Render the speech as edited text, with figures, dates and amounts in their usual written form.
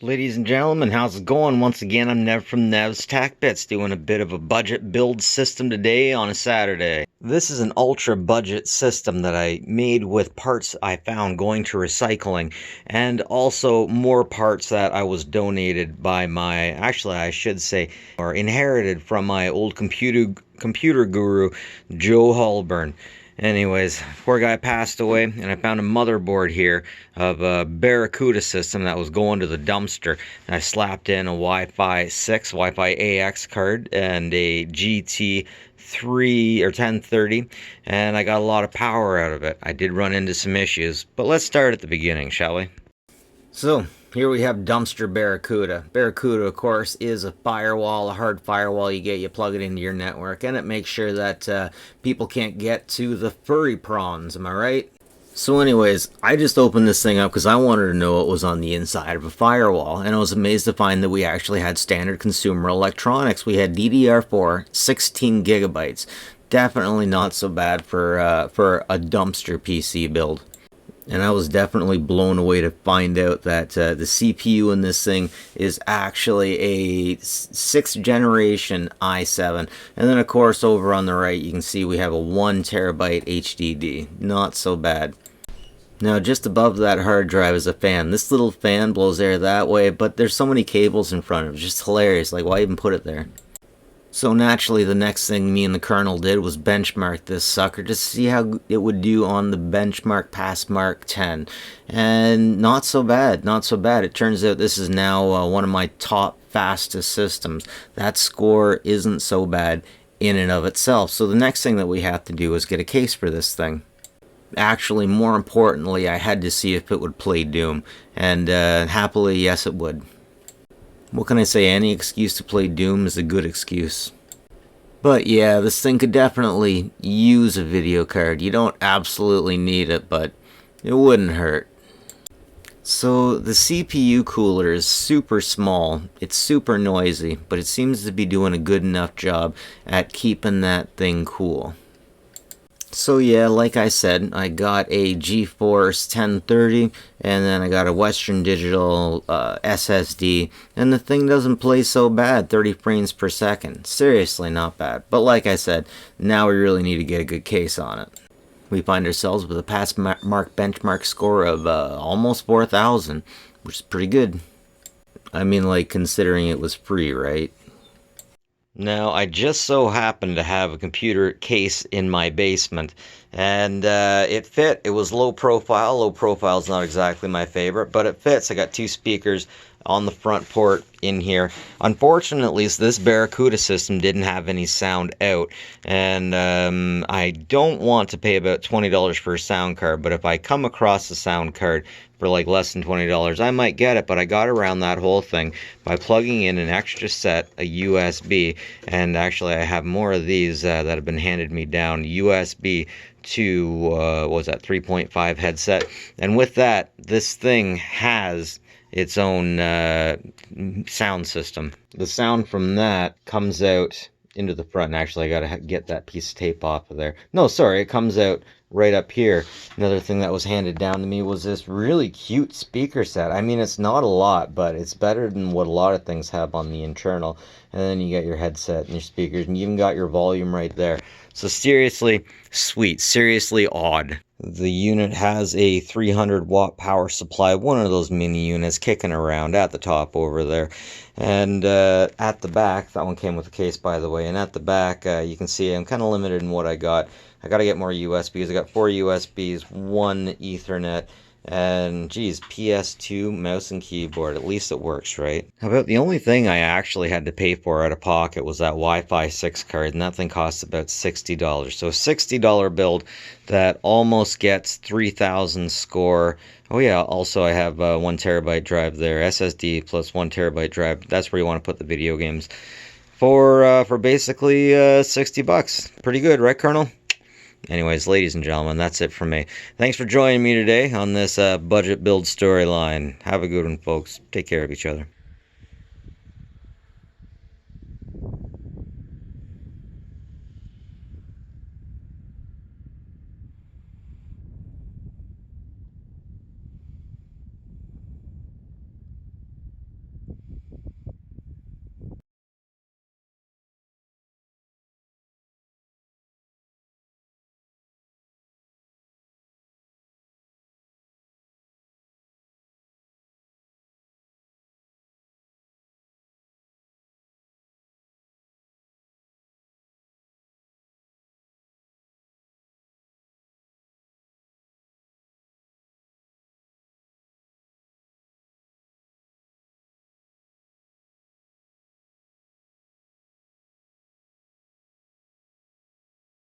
Ladies and gentlemen, how's it going? Once again, I'm Nev from Nev's Tac Bits, doing a bit of a budget build system today on a Saturday. This is an ultra budget system that I made with parts I found going to recycling, and also more parts that I was donated by actually I should say, or inherited from my old computer guru, Joe Halburn. Anyways, poor guy passed away, and I found a motherboard here of a Barracuda system that was going to the dumpster. And I slapped in a Wi-Fi 6, Wi-Fi AX card, and a GT3 or 1030, and I got a lot of power out of it. I did run into some issues, but let's start at the beginning, shall we? So, here we have dumpster Barracuda. Barracuda, of course, is a firewall, a hard firewall you plug it into your network, and it makes sure that people can't get to the furry prawns, am I right? So anyways, I just opened this thing up because I wanted to know what was on the inside of a firewall, and I was amazed to find that we actually had standard consumer electronics. We had DDR4, 16 gigabytes. Definitely not so bad for a dumpster PC build. And I was definitely blown away to find out that the CPU in this thing is actually a 6th generation i7. And then of course over on the right you can see we have a 1 terabyte HDD. Not so bad. Now just above that hard drive is a fan. This little fan blows air that way, but there's so many cables in front of it. It's just hilarious. Like, why even put it there? So naturally, the next thing me and the Colonel did was benchmark this sucker to see how it would do on the benchmark past Mark 10. And not so bad, not so bad. It turns out this is now one of my top fastest systems. That score isn't so bad in and of itself. So the next thing that we have to do is get a case for this thing. Actually, more importantly, I had to see if it would play Doom. And happily, yes it would. What can I say? Any excuse to play Doom is a good excuse. But yeah, this thing could definitely use a video card. You don't absolutely need it, but it wouldn't hurt. So the CPU cooler is super small. It's super noisy, but it seems to be doing a good enough job at keeping that thing cool. So yeah, like I said, I got a GeForce 1030, and then I got a Western Digital SSD, and the thing doesn't play so bad, 30 frames per second. Seriously, not bad. But like I said, now we really need to get a good case on it. We find ourselves with a past Mark benchmark score of almost 4,000, which is pretty good. I mean, like, considering it was free, right? Now, I just so happened to have a computer case in my basement, and it fit. It was low profile. Low profile is not exactly my favorite, but it fits. I got 2 speakers on the front port in here. Unfortunately, this Barracuda system didn't have any sound out, and I don't want to pay about $20 for a sound card, but if I come across a sound card for like less than $20, I might get it. But I got around that whole thing by plugging in an extra set, a USB, and actually I have more of these that have been handed me down, USB to what was that, 3.5 headset, and with that, this thing has its own sound system. The sound from that comes out into the front, and actually I gotta get that piece of tape off of there. No, sorry, it comes out right up here. Another thing that was handed down to me was this really cute speaker set. I mean, it's not a lot, but it's better than what a lot of things have on the internal. And then you got your headset and your speakers, and you even got your volume right there. So seriously sweet, seriously odd. The unit has a 300 watt power supply, one of those mini units kicking around at the top over there. And at the back, that one came with the case, by the way, and at the back you can see I'm kind of limited in what I got. I got to get more USBs. I got 4 USBs, 1 Ethernet, and geez, PS2 mouse and keyboard. At least it works, right? About the only thing I actually had to pay for out of pocket was that Wi-Fi 6 card, and that thing costs about $60. So a $60 build that almost gets 3,000 score. Oh yeah, also I have a 1 terabyte drive there, SSD plus 1 terabyte drive. That's where you want to put the video games for basically $60. Pretty good, right, Colonel? Anyways, ladies and gentlemen, that's it from me. Thanks for joining me today on this budget build storyline. Have a good one, folks. Take care of each other.